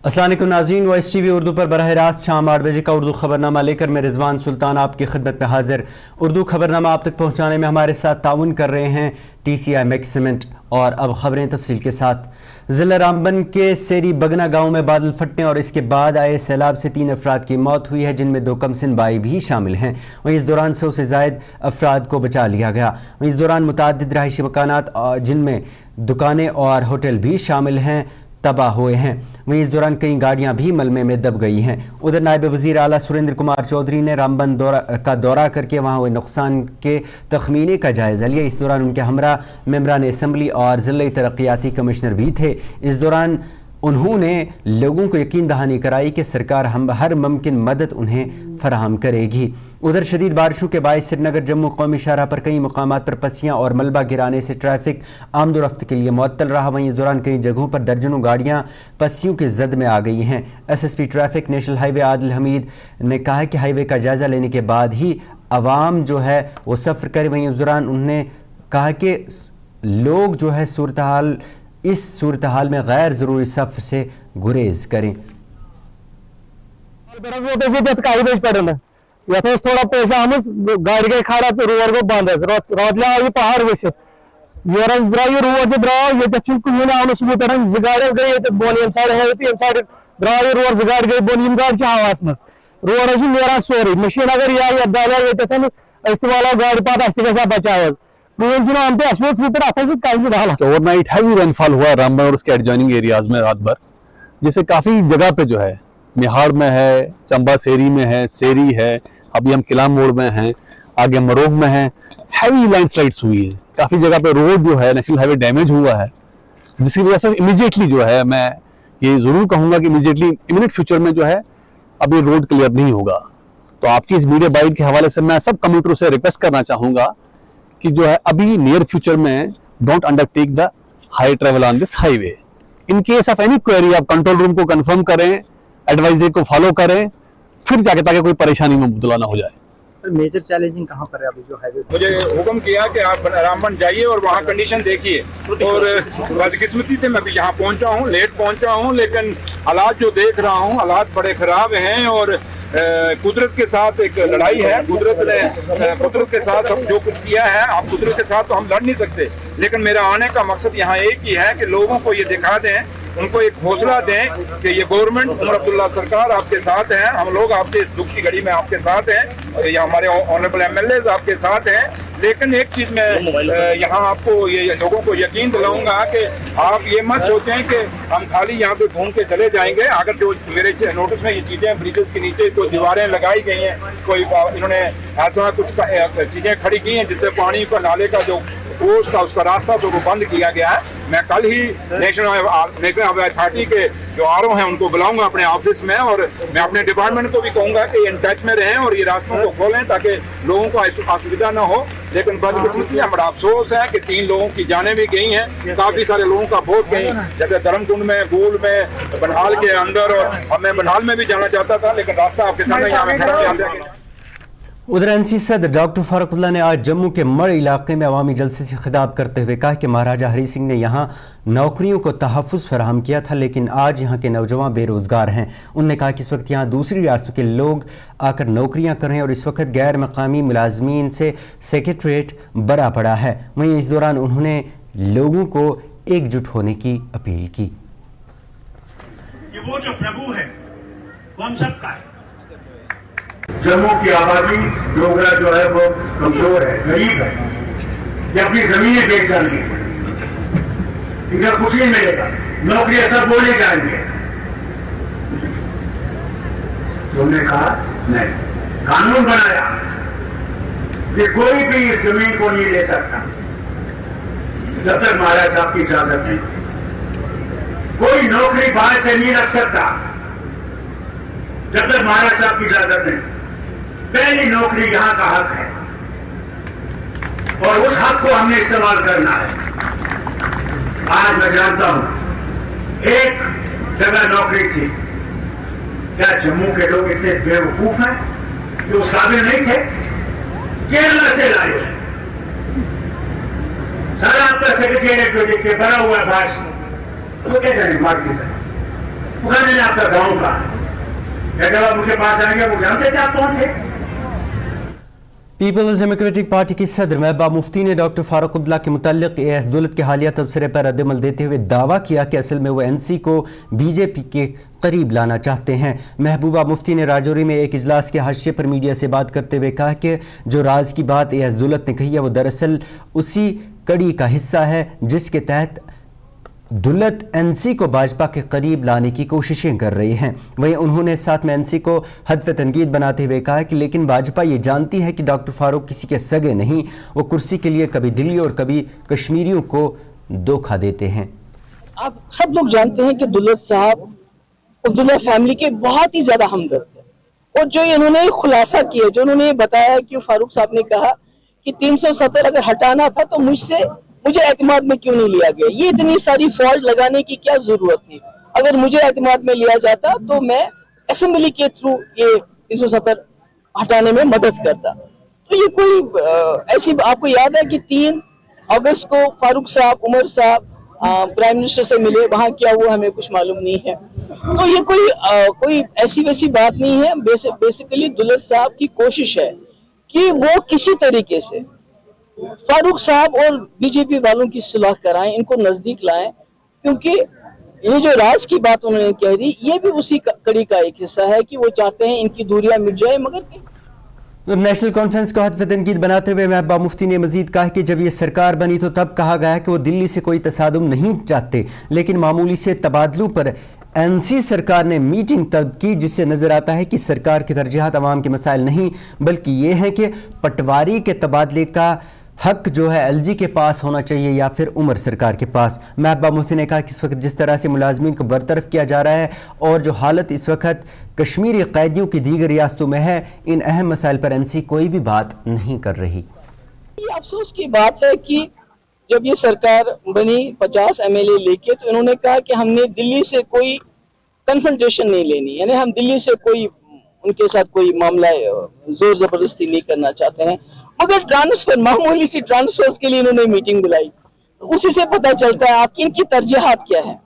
अस्सलाम वालेकुम नाज़रीन, वॉइस टीवी उर्दू पर बराह रास्त शाम 8 बजे का उर्दू खबरनामा लेकर मैं रिजवान सुल्तान आपकी खिदमत में हाजिर। उर्दू खबरनामा आप तक पहुँचाने में हमारे साथ ताउन कर रहे हैं TCI मैक्स सीमेंट। और अब खबरें तफसील के साथ। ज़िला रामबन के सेरी बगना गाँव में बादल फटने और इसके बाद आए सैलाब से 3 अफराद की मौत हुई है, जिनमें 2 कमसिन बाई भी शामिल हैं। वहीं इस दौरान 100 से ज़ायद अफराद को बचा लिया गया। वहीं इस दौरान मुतअद्दिद रहायशी मकानात जिनमें दुकानें और होटल भी शामिल हैं तबाह हुए हैं। वहीं इस दौरान कई गाड़ियां भी मलबे में दब गई हैं। उधर नायब वज़ीर आला सुरेंद्र कुमार चौधरी ने रामबन का दौरा करके वहां हुए नुकसान के तखमीने का जायज़ा लिया। इस दौरान उनके हमरा मेंबरान असम्बली और ज़िला तरक्याती कमिश्नर भी थे। इस दौरान उन्होंने लोगों को यकीन दहानी कराई कि सरकार हम हर मुमकिन मदद उन्हें फराहम करेगी। उधर शदीद बारिशों के बायस श्रीनगर जम्मू कौमी शाहराह पर कई मकामात पर पस्सियाँ और मलबा गिराने से ट्रैफिक आमदोरफ्त के लिए मुअत्तल रहा। वहीं इस दौरान कई जगहों पर दर्जनों गाड़ियाँ पस्सियों की जद में आ गई हैं। SSP traffic national highway Adil Hamid ने कहा कि हाईवे का जायज़ा लेने के बाद ही आवाम जो है वो सफ़र करे। वहीं उस दौरान उन्होंने कहा कि लोग जो है इस सूरत हाल में गैर ज़रूरी सफ़र से गुरेज करें। थोड़ा पैसा हम गाड़ी गई खड़ा तो रोड गो बंद रोड आव पहाड़ वसित योर द्राव रोड द्राव ये कहें आव सुबह पे 2 गाड़ियां गई बोन ये साइड है ये साइड द्राव रोड 2 गाड़ी गई बोन यम गाड़ी हवास मज रोड नेरान सोरे मशीन अगर ये दालिया ये वालो गाड़ी पे बचाव ओवरनाइट हैवी रेनफॉल हुआ रामबन और उसके एडजॉइनिंग एरियाज में रात भर, जिससे काफ़ी जगह पे जो है निहाड़ में है, चंबा सेरी में है, सेरी है, अभी हम किला मोड़ में हैं, आगे मरोग में हैं, हैवी लैंडस्लाइड्स हुई है। काफ़ी जगह पे रोड जो है नेशनल हाईवे डैमेज हुआ है, जिसकी वजह से इमीडिएटली जो है मैं ये ज़रूर कहूँगा कि इमीडिएटली इमीडिएट फ्यूचर में जो है अब ये रोड क्लियर नहीं होगा। तो आपकी इस मीडिया बाइट के हवाले से मैं सब कम्यूटरों से रिक्वेस्ट करना चाहूँगा कि जो है अभी नियर फ्यूचर में don't undertake the high travel on this highway. In case of any query आप कंट्रोल रूम को कंफर्म करें, एडवाइजरी को फॉलो करें, फिर जाके ताकि कोई परेशानी में मुब्तला ना हो जाए। मेजर चैलेंजिंग कहाँ पर है अभी जो हाईवे? मुझे हुक्म किया कि आप रामबन जाइए और वहाँ कंडीशन देखिए, और बदकिस्मती से मैं भी यहाँ पहुँचा हूँ, लेट पहुँचा हूँ, लेकिन हालात जो देख रहा हूँ हालात बड़े ख़राब हैं। और कुदरत के साथ एक लड़ाई है। कुदरत के साथ सब जो कुछ किया है, आप कुदरत के साथ तो हम लड़ नहीं सकते, लेकिन मेरा आने का मकसद यहाँ एक ही है कि लोगों को ये दिखा दें, उनको एक हौसला दें कि ये गवर्नमेंट उमर अब्दुल्ला सरकार आपके साथ हैं, हम लोग आपके इस दुख की घड़ी में आपके साथ हैं, और ये हमारे ऑनरेबल MLAs आपके साथ हैं। लेकिन एक चीज़ मैं यहाँ आपको ये लोगों को यकीन दिलाऊंगा कि आप ये मत सोचें कि हम खाली यहाँ से घूम के चले जाएंगे। अगर जो मेरे नोटिस में ये चीज़ें ब्रिजेस के नीचे कोई दीवारें लगाई गई हैं, कोई इन्होंने ऐसा कुछ चीज़ें खड़ी की हैं जिससे पानी का नाले का जो कोर्स था उसका रास्ता तो वो बंद किया गया है। मैं कल ही नेशनल हाईवे अथॉरिटी के जो RO हैं उनको बुलाऊंगा अपने ऑफिस में, और मैं अपने डिपार्टमेंट को भी कहूंगा कि इन टच में रहें और ये रास्तों को खोलें ताकि लोगों को असुविधा ना हो। लेकिन बदकिस्मती है, बड़ा अफसोस है कि 3 लोगों की जानें भी गई हैं, काफ़ी सारे लोगों का बहुत गई, जैसे धर्मकुंड में, गोल में, बनहाल के अंदर, और मैं बनहाल में भी जाना चाहता था लेकिन रास्ता आपके सामने यहाँ में खड़ा। उधर NC सदर डॉक्टर फारूकुल्लाह ने आज जम्मू के मड़ इलाके में अवामी जलसे से खिताब करते हुए कहा कि महाराजा हरी सिंह ने यहाँ नौकरियों को तहफ़्फ़ुज़ फराहम किया था, लेकिन आज यहाँ के नौजवान बेरोज़गार हैं। उन्होंने कहा कि इस वक्त यहाँ दूसरी रियासतों के लोग आकर नौकरियाँ कर रहे हैं और इस वक्त गैर मकामी मुलाजमीन से सेक्रेटरीट भरा पड़ा है। वहीं इस दौरान उन्होंने लोगों को एकजुट होने की अपील की। ये वो जो प्रभु है वो हम सब का है। जम्मू की आबादी डोगरा जो है वो कमजोर है, गरीब है, ये अपनी जमीनें बेच डालेंगे, इनका कुछ नहीं मिलेगा, नौकरियां सब बोले जाएंगे। तुमने कहा नहीं, कानून बनाया कि कोई भी इस जमीन को नहीं ले सकता जब तक महाराज साहब की इजाजत नहीं। कोई नौकरी बाहर से नहीं रख सकता जब तक महाराज साहब की इजाजत नहीं। पहली नौकरी यहां का हक है और उस हक को हमने इस्तेमाल करना है। आज मैं जानता हूं एक जगह नौकरी थी, क्या जम्मू के लोग इतने बेवकूफ हैं कि उस काबिल नहीं थे? केरला से लाए उसको, सारा आपका सेक्रेटेरिएट जो देख के भरा हुआ है भाष, वो क्या जाने मार की तरह पुकारे ने आपका गांव कहा है, जब आप उनके पास जाएंगे वो जानते थे आप कौन थे। पीपल्स डेमोक्रेटिक पार्टी की सदर महबूबा मुफ्ती ने डॉक्टर फारूक अब्दुल्ला के मुतालिक एएस दौलत के हालिया तबसरे पर रद्दमल देते हुए दावा किया कि असल में वो एनसी को बीजेपी के करीब लाना चाहते हैं। महबूबा मुफ्ती ने राजौरी में एक इजलास के हाशिए पर मीडिया से बात करते हुए कहा कि जो राज की बात एएस दौलत ने कही है वो दरअसल उसी कड़ी का हिस्सा है जिसके तहत दुल्लत एनसी को भाजपा के करीब लाने की कोशिशें कर रही हैं। वहीं उन्होंने साथ में एनसी को हदफ तनकीद बनाते हुए कहा कि लेकिन भाजपा ये जानती है कि डॉक्टर फारूक किसी के सगे नहीं, वो कुर्सी के लिए कभी दिल्ली और कभी कश्मीरियों को धोखा देते हैं। आप सब लोग जानते हैं कि दुल्लत साहब अब्दुल्ला फैमिली के बहुत ही ज्यादा हमदर्द है, और जो इन्होंने खुलासा किया, जो उन्होंने बताया कि फारूक साहब ने कहा कि 370 अगर हटाना था तो मुझे एतमाद में क्यों नहीं लिया गया, ये इतनी सारी फॉल्ट लगाने की क्या जरूरत थी। अगर मुझे एतमाद में लिया जाता तो मैं असेंबली के थ्रू ये 370 हटाने में मदद करता। तो ये कोई ऐसी, आपको याद है कि 3 अगस्त को फारूक साहब, उमर साहब प्राइम मिनिस्टर से मिले, वहां क्या हुआ हमें कुछ मालूम नहीं है। तो ये कोई ऐसी वैसी बात नहीं है। बेसिकली दुल्लत साहब की कोशिश है कि वो किसी तरीके से फारूक साहब और बीजेपी वालों की सुलह कराएं, इनको नजदीक लाएं, क्योंकि ये जो राज की बात उन्होंने कह दी ये भी उसी कड़ी का एक हिस्सा है कि वो चाहते हैं इनकी दूरियां मिट जाए। मगर नेशनल कॉन्फ्रेंस को हदफ तनकीद बनाते हुए महबूबा मुफ्ती ने मजीद कहा कि जब ये सरकार बनी तो तब कहा गया कि वो दिल्ली से कोई तसादुम नहीं चाहते, लेकिन मामूली से तबादलों पर एनसी सरकार ने मीटिंग तलब की, जिससे नजर आता है कि सरकार की तरजीहात अवाम के मसाइल नहीं बल्कि ये हैं कि पटवारी के तबादले का हक जो है एलजी के पास होना चाहिए या फिर उमर सरकार के पास। महबूबा मुफ्ती ने कहा कि इस वक्त जिस तरह से मुलाजमीन को बरतरफ किया जा रहा है और जो हालत इस वक्त कश्मीरी कैदियों की दीगर रियासतों में है, इन अहम मसाइल पर एनसी कोई भी बात नहीं कर रही। ये अफसोस की बात है कि जब ये सरकार बनी 50 एमएलए लेके, तो इन्होंने कहा कि हमने दिल्ली से कोई कन्फ्रंटेशन नहीं लेनी, यानी हम दिल्ली से कोई उनके साथ कोई मामला जोर जबरदस्ती नहीं करना चाहते हैं। मगर ट्रांसफर, मामूली सी ट्रांसफर्स के लिए इन्होंने मीटिंग बुलाई, तो उसी से पता चलता है आपकी इनकी तरजीहात क्या है।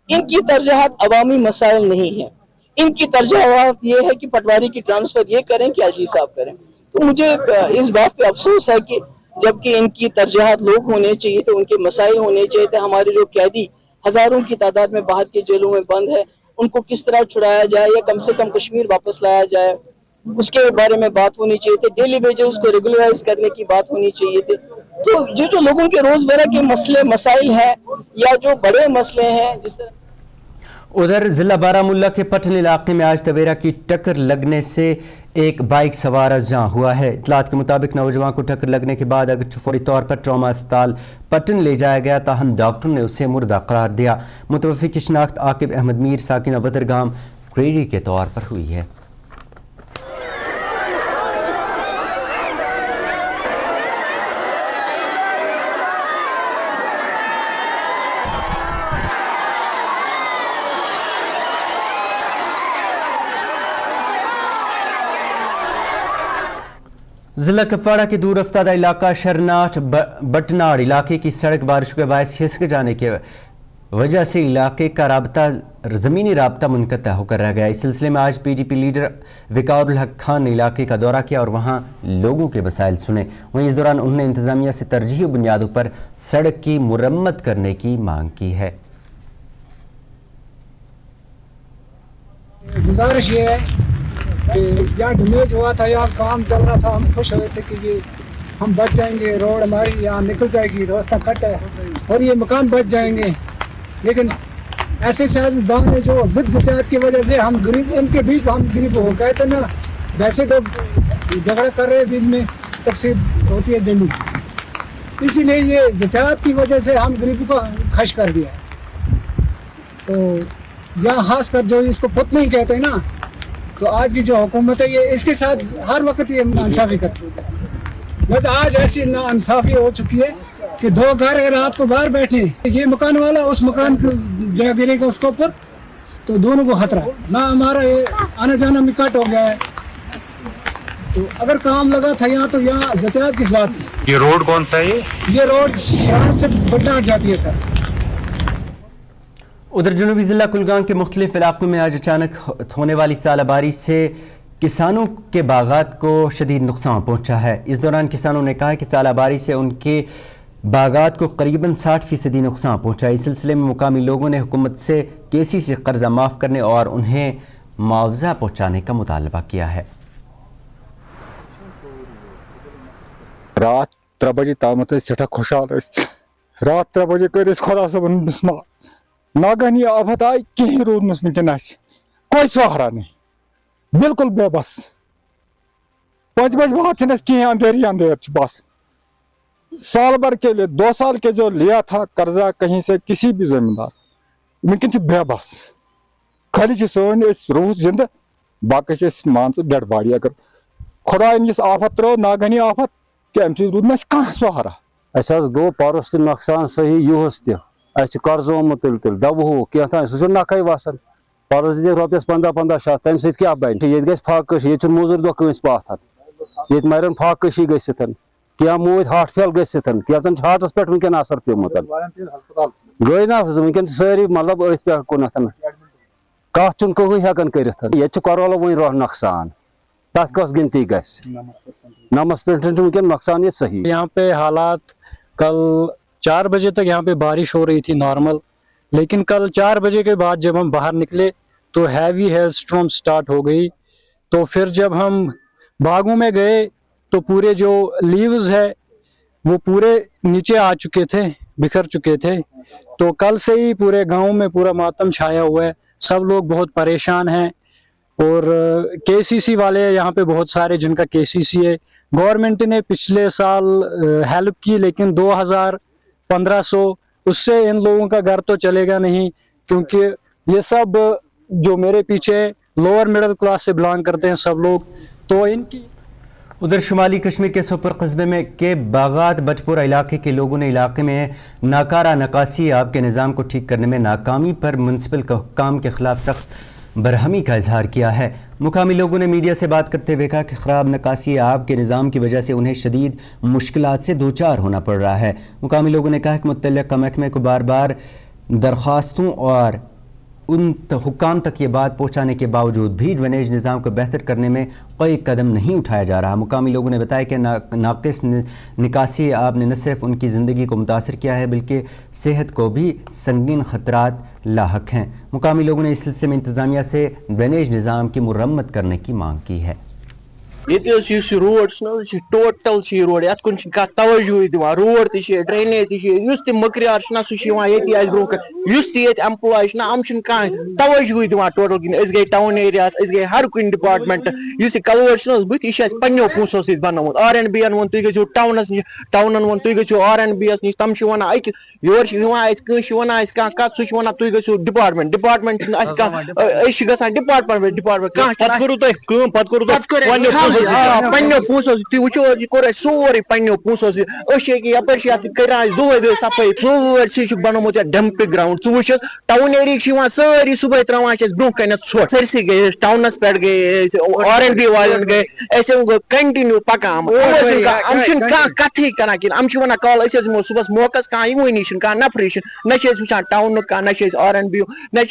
इनकी तरजीहात अवामी मसाइल नहीं है, इनकी तरजीहात ये है कि पटवारी की ट्रांसफर ये करें कि एलजी साहब करें। तो मुझे इस बात पे अफसोस है कि जबकि इनकी तरजीहात लोग होने चाहिए थे, उनके मसाइल होने चाहिए थे। हमारे जो कैदी हजारों की तादाद में बाहर के जेलों में बंद है, उनको किस तरह छुड़ाया जाए या कम से कम कश्मीर वापस लाया जाए, उसके बारे में बात होनी चाहिए थी। डेली वेजेस को रेगुलराइज करने की बात होनी चाहिए थी। तो ये जो लोगों के रोजमर्रा के मसले मसाइल हैं या जो बड़े मसले हैं, जिस तरह उधर जिला बारामुल्ला के पटन इलाके में आज तवेरा की टक्कर लगने से एक बाइक सवार अज़ां हुआ है। इतलात के मुताबिक नौजवान को टक्कर लगने के बाद अगर फौरी तौर पर ट्रॉमा अस्पताल पटन ले जाया गया, ताहम डॉक्टर ने उसे मुर्दा करार दिया। मुतवफ़्फ़ी की शिनाख्त आकिब अहमद मीर साकिन वदरगाम क्रेडी के तौर पर हुई है। जिला कुपवाड़ा के दूर अफ्तादा इलाका शरनाट बटनाड़ इलाके की सड़क बारिश के बायस खिसक जाने की वजह से इलाके का ज़मीनी राबता मुनक़ता होकर रह गया। इस सिलसिले में आज पीडीपी लीडर वक़ारुल हक खान ने इलाके का दौरा किया और वहां लोगों के मसाइल सुने। वहीं इस दौरान उन्होंने इंतज़ामिया से तरजीही बुनियादों पर सड़क की मुरम्मत करने की मांग की है। गुजारिश ये है कि यहाँ डैमेज हुआ था, यहाँ काम चल रहा था, हम खुश हुए थे कि ये हम बच जाएंगे, रोड हमारी यहाँ निकल जाएगी, रास्ता कट है और ये मकान बच जाएंगे। लेकिन ऐसे सियासतदान है जो जिद जतियात की वजह से हम गरीब, इनके बीच हम गरीब हो गए थे ना। वैसे तो झगड़ा कर रहे बीच में तकसीम होती है जमीन, इसीलिए ये जतियात की वजह से हम गरीबी को खश कर दिया। तो यहाँ खास कर जो इसको पुत नहीं कहते ना, तो आज की जो हुकूमत है ये इसके साथ हर वक्त ये नाइंसाफ़ी करती है। बस आज ऐसी नाइंसाफ़ी हो चुकी है कि 2 घर रात को बाहर बैठे, ये मकान वाला उस मकान को जगह गिरेगा उसके ऊपर, तो दोनों को खतरा ना, हमारा ये आना जाना भी कट हो गया है। तो अगर काम लगा था यहाँ, तो यहाँ जतियात किस बात की। ये रोड कौन सा है? ये रोड शहर से बटनाड़ जाती है सर। उधर जनूबी ज़िला कुलगाम के मुख्तलिफ इलाकों में आज अचानक होने वाली सालाबारिश से किसानों के बागात को शदीद नुकसान पहुंचा है। इस दौरान किसानों ने कहा कि सालाबारिश से उनके बागात को करीबन 60% नुकसान पहुंचा। इस सिलसिले में मुकामी लोगों ने हुकूमत से केसीसी कर्जा माफ़ करने और उन्हें मुआवजा पहुंचाने का मुतालबा किया है। रात 3 बजे तम सठा खुशहाल रात 3 बजे कर खुदा सबन बिस्मार नागहानी आफत आई कहीं रोदनस वनकन कोई सहारा नहीं बिल्कुल बेबस 5 बजे बाद कहीं अंधेरी अंधेर बस साल भर के लिए 2 साल के जो लिया था कर्जा कहीं से किसी भी जमींदार वनकन बेबस खाली सोन रूह जिंद बाकी मान डेड बॉडी अगर खुदा इस आफत त्रो नागहानी आफत कि अम रूद कह सहारा गो परस नुकसान सही युहस कर्ज ओमुत तिल दबह क्या सह नक वसान परस दिख रॉपियस 15-15 शत तम सत क्या बन ये फाकश ये मजूर दह कंस पाथन ये मरन फाकशी गसित क्या मूद हार्ट फेल गसित क्या हार्टस पे वनकन असर पेमुत गई ना वनकन सारी मतलब अथ पे कुन कत चुन कहूँ हेकन कर ये करोलो वन रोह नुकसान तथ कस गिनती ग 9% वनकन नुकसान ये सही। यहाँ पे हालात कल 4 बजे तक यहाँ पे बारिश हो रही थी नॉर्मल, लेकिन कल 4 बजे के बाद जब हम बाहर निकले तो हैवी हेल स्टॉर्म स्टार्ट हो गई। तो फिर जब हम बागों में गए तो पूरे जो लीव्स है वो पूरे नीचे आ चुके थे, बिखर चुके थे। तो कल से ही पूरे गांव में पूरा मातम छाया हुआ है, सब लोग बहुत परेशान हैं। और केसीसी वाले यहाँ पे बहुत सारे जिनका केसीसी है, गवर्नमेंट ने पिछले साल हेल्प की, लेकिन 2500 उससे इन लोगों का घर तो चलेगा नहीं, क्योंकि ये सब जो मेरे पीछे लोअर मिडिल क्लास से बिलोंग करते हैं सब लोग। तो इनकी उधर शुमाली कश्मीर के सोपर कस्बे में के बागात बटपुरा इलाके के लोगों ने इलाके में नाकारा नकासी आब के निज़ाम को ठीक करने में नाकामी पर म्यूनसिपल हुक्काम के खिलाफ सख्त बरहमी का इजहार किया है। मुकामी लोगों ने मीडिया से बात करते हुए कहा कि ख़राब नकासी आब के निज़ाम की वजह से उन्हें शदीद मुश्किलात से दो चार होना पड़ रहा है। मुकामी लोगों ने कहा कि मुतल्लिक़ा महकमे को बार बार दरख्वास्तों और उन हुक्काम तक ये बात पहुँचाने के बावजूद भी ड्रेनेज निज़ाम को बेहतर करने में कोई कदम नहीं उठाया जा रहा। मुकामी लोगों ने बताया कि नाक़िस निकासी आब ने न सिर्फ उनकी ज़िंदगी को मुतासर किया है बल्कि सेहत को भी संगीन ख़तरात लाहक हैं। मुकामी लोगों ने इस सिलसिले में इंतज़ामिया से ड्रेनेज निज़ाम की मुरम्मत करने की मांग की है। रोड टोटल रोड ये कुन तवज्जो दिवान रोड ड्रेनेज मकरियार सह ब्रोह एम्प्लॉय अम तवज्जो दिवान टोटल गई टाउन एरिया गई हर कुन डिपार्टमेंट कलवर्ट बुत यह पो पोसों सत बनोमुत RNB वो तुम गो टाउनस नश टाउन वो तुम गो RNB नश तम वन योर वन कत सह वन तुम गो डिपार्टमेंट डिपार्टमेंट डिपार्टमेंट पन्नो पोसों तुम वो कोर सोरे पन्नो पोसों यपर कर सफाई सोर बनोमुत डंपिंग ग्राउंड च टाउन एरिया सारी सुबह त्रावान ब्रोह कन ोट सरसी गई टाउनस पे गई RNB वालन गई गो कंटिन्यू पकान कथ करान कि वन कल दिमो सुबह मौकस कहीं कह नफरी ना वचान टाउन कह ना RNB ना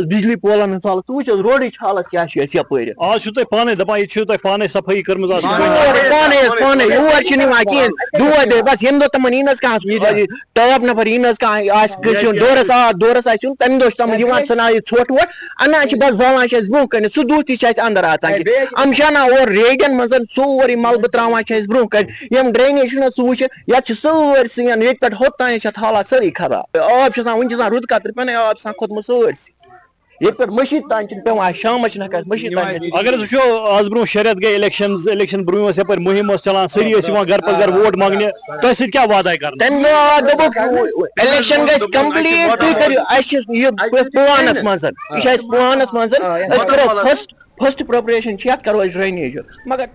बिजली पोलन हालत वो रोड हालत क्या यपर आज पाने दपा पाने सफाई कर पाने योर कहें दूध बस ये तम कह टॉप नफर डोरस डोरस तम दो तम तना ोट वोट अना बस जावान ब्रोह कन सह दूध तह अंदर आम शाना और रेडियन मज सोरे मलबह त्रावान ब्रोह कन यम ड्रेनेज सह वो ये सारी ये पे होतान हालात सारी खराब आब वन रुद कतर पे आब खोतमुत सारी ये पे मशीद तान पे शाम मशीद अगर वो आज ब्रोह शरियत गई इलेक्शन ब्रोह यप मुहिम चलान सारी घर पर घर वोट मांगने तुम सत क्या वादा कर इलेक्शन गई कंप्लीट तुम करो पुवानस मज पुवानस मज करो फर्स्ट प्रिपरेशन करो ड्रेनेज मगर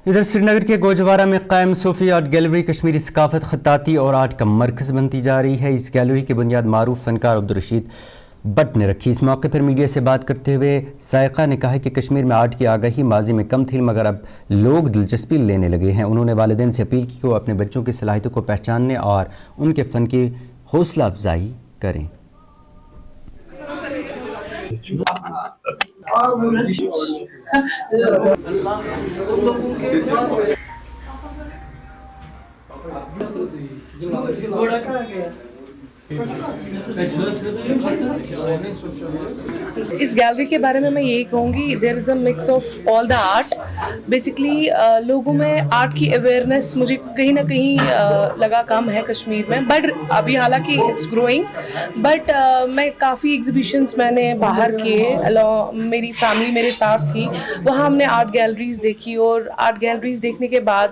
इधर श्रीनगर के गोजवारा में कायम सूफी आर्ट गैलरी कश्मीरी सकाफत खत्ताती और आर्ट का मरकज़ बनती जा रही है। इस गैलरी की बुनियाद मारूफ फनकार अब्दुल-रशीद भट्ट ने रखी। इस मौके पर मीडिया से बात करते हुए सायका ने कहा कि कश्मीर में आर्ट की आगाही माजी में कम थी मगर अब लोग दिलचस्पी लेने लगे हैं। उन्होंने वालिदैन से अपील की कि वो अपने बच्चों की सलाहियतों को पहचानने और उनके फ़न की हौसला अफजाई करें। इस गैलरी के बारे में मैं यही कहूँगी, there is a mix of all the art. Basically लोगों में आर्ट की अवेयरनेस मुझे कहीं ना कहीं लगा कम है कश्मीर में, बट अभी हालांकि इट्स ग्रोइंग. बट मैं काफ़ी एग्जीबिशंस मैंने बाहर किए, मेरी फैमिली मेरे साथ थी, वहाँ हमने आर्ट गैलरीज देखी. और आर्ट गैलरीज देखने के बाद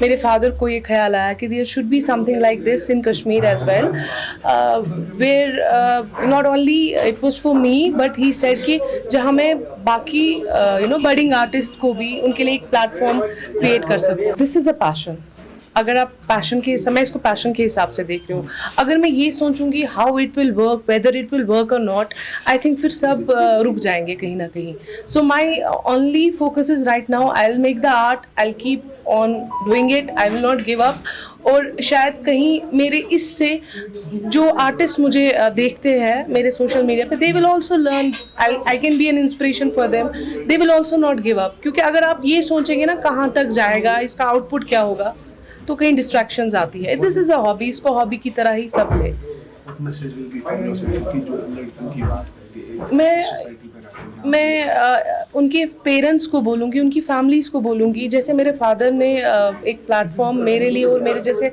मेरे फादर को ये ख्याल आया कि there should be something like this in Kashmir as well, where not only it was for me but he said कि जहाँ मैं बाकी बडिंग आर्टिस्ट को भी उनके लिए एक प्लेटफॉर्म क्रिएट कर सकूँ. This is a passion. अगर आप पैशन के, मैं इसको पैशन के हिसाब से देख रही हूँ. अगर मैं ये सोचूंगी how it will work, whether it will work और नॉट, आई थिंक फिर सब रुक जाएंगे कहीं ना कहीं. So my only focus is right now, I will make the art, I will keep on doing it, I will not give up. और शायद कहीं मेरे इससे जो आर्टिस्ट मुझे देखते हैं मेरे सोशल मीडिया पे, they will also learn, I can be an inspiration for them, they will also not give up. क्योंकि अगर आप ये सोचेंगे ना कहाँ तक जाएगा, इसका आउटपुट क्या होगा, तो कहीं डिस्ट्रैक्शंस आती है. दिस इज अ हॉबी, इसको हॉबी की तरह ही सब ले. मैं उनके पेरेंट्स को बोलूँगी, उनकी फैमिलीज़ को बोलूँगी, जैसे मेरे फादर ने एक प्लेटफॉर्म मेरे लिए और मेरे जैसे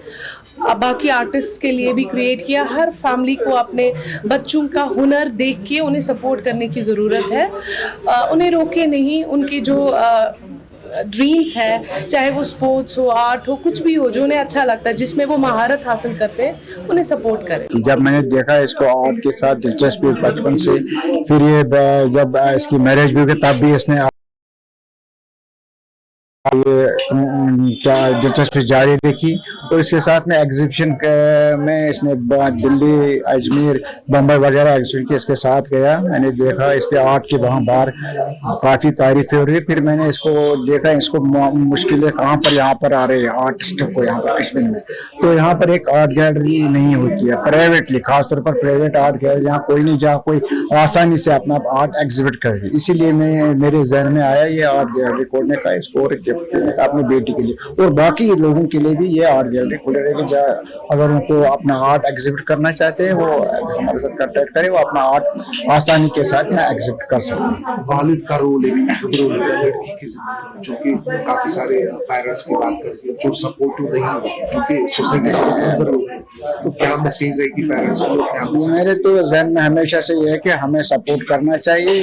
बाकी आर्टिस्ट्स के लिए भी क्रिएट किया. हर फैमिली को अपने बच्चों का हुनर देख के उन्हें सपोर्ट करने की ज़रूरत है. उन्हें रोके नहीं, उनकी जो ड्रीम्स है, चाहे वो स्पोर्ट्स हो, आर्ट हो, कुछ भी हो, जो उन्हें अच्छा लगता है, जिसमें वो महारत हासिल करते हैं, उन्हें सपोर्ट करें. जब मैंने देखा इसको आर्ट के साथ दिलचस्पी बचपन से, फिर ये जब इसकी मैरिज भी हुई तब भी इसने दिलचस्पी जारी रखी. और इसके साथ में एग्जीबिशन में इसने दिल्ली, अजमेर, बम्बई वगैरह एग्जीबिशन के इसके साथ गया. मैंने देखा इसके आर्ट के वहाँ बाहर काफ़ी तारीफें हो रही. फिर मैंने इसको देखा, इसको मुश्किलें कहाँ पर यहाँ पर आ रही है आर्टिस्ट को यहाँ पर कश्मीर में. तो यहाँ पर एक आर्ट गैलरी नहीं होती है प्राइवेटली, खासतौर पर प्राइवेट आर्ट गैलरी, यहाँ कोई नहीं जहाँ कोई आसानी से अपना आर्ट एग्जिबिट करे. इसीलिए मेरे जहन में आया ये आर्ट गैलरी खोलने का, इसको अपनी बेटी के लिए और बाकी लोगों के लिए भी ये आर्ट गैलरी खुले रहेगी. अगर उनको अपना आर्ट एग्जिबिट करना चाहते हैं वो हमारे साथ कांटेक्ट करें, वो अपना आर्ट आसानी के साथ यहाँ एग्जिबिट कर सकते हैं. वालिद का रोल है, लड़की की जो कि काफी सारे पेरेंट्स की बात करती है जो सपोर्टिव नहीं है क्योंकि सोसाइटी में, तो क्या मैसेज रहेगी पेरेंट्स को? मेरे तो जहन में हमेशा से ये है कि हमें सपोर्ट करना चाहिए.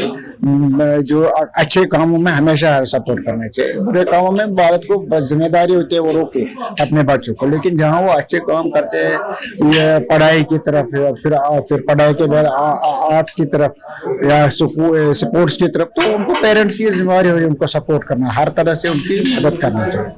जो अच्छे कामों में हमेशा सपोर्ट करना चाहिए. बुरे कामों में भारत को जिम्मेदारी होती है वो रोके अपने बच्चों को, लेकिन जहाँ वो अच्छे काम करते हैं, ये पढ़ाई की तरफ, फिर पढ़ाई के बाद आर्ट की तरफ या स्पोर्ट्स की तरफ, तो उनको पेरेंट्स की जिम्मेदारी होगी उनको सपोर्ट करना, हर तरह से उनकी मदद करना चाहिए.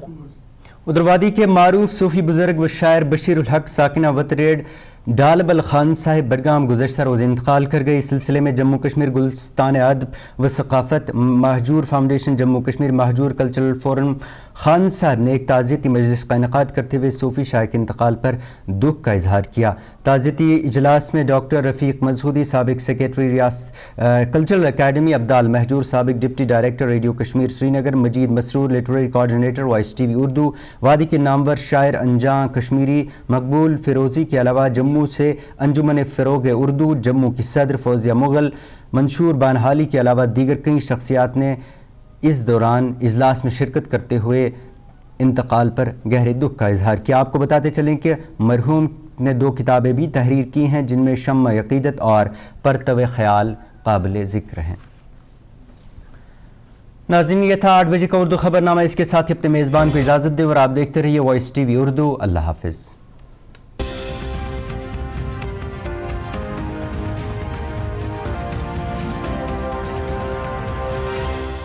उधर वादी के मारूफ सूफी बुजुर्ग व शायर बशीरुल हक साकिना वतरेड डालबल खान साहिब बडगाम गुज़श्ता रोज़ इंतकाल कर गए. इस सिलसिले में जम्मू कश्मीर गुलस्तान अदब व सकाफ़त Mahjoor foundation Jammu Kashmir Mahjoor cultural forum Khan Sahab ने एक ताज़ियती मजलिस का इनेकाद करते हुए सूफ़ी शायर के इंतकाल पर दुख का इजहार किया. ताज़ियती इजलास में डॉक्टर रफ़ीक मजहूदी, साबिक secretary cultural academy Abdal Mahjoor, साबिक deputy director radio Kashmir Srinagar Majid Masroor, literary coordinator voice TV Urdu, वादी के नामवर शायर अंजां कश्मीरी मकबूल फ़िरोज़ी के अलावा जम्मू से अंजुमन फ़रोग़ उर्दू जम्मू की सदर फौजिया मुग़ल, मंशूर बानहाली के अलावा दीगर कई शख्सियात ने इस दौरान इजलास में शिरकत करते हुए इंतकाल पर गहरे दुख का इजहार किया. आपको बताते चलें कि मरहूम ने 2 किताबें भी तहरीर की हैं जिनमें शम्म अक़ीदत और परतव ख़याल काबिल ज़िक्र हैं. नाज़रीन, ये था 8 बजे का उर्दू खबरनामा. इसके साथ ही अपने मेज़बान को इजाज़त दें और आप देखते रहिए वॉइस टीवी उर्दू. अल्लाह हाफ़िज़.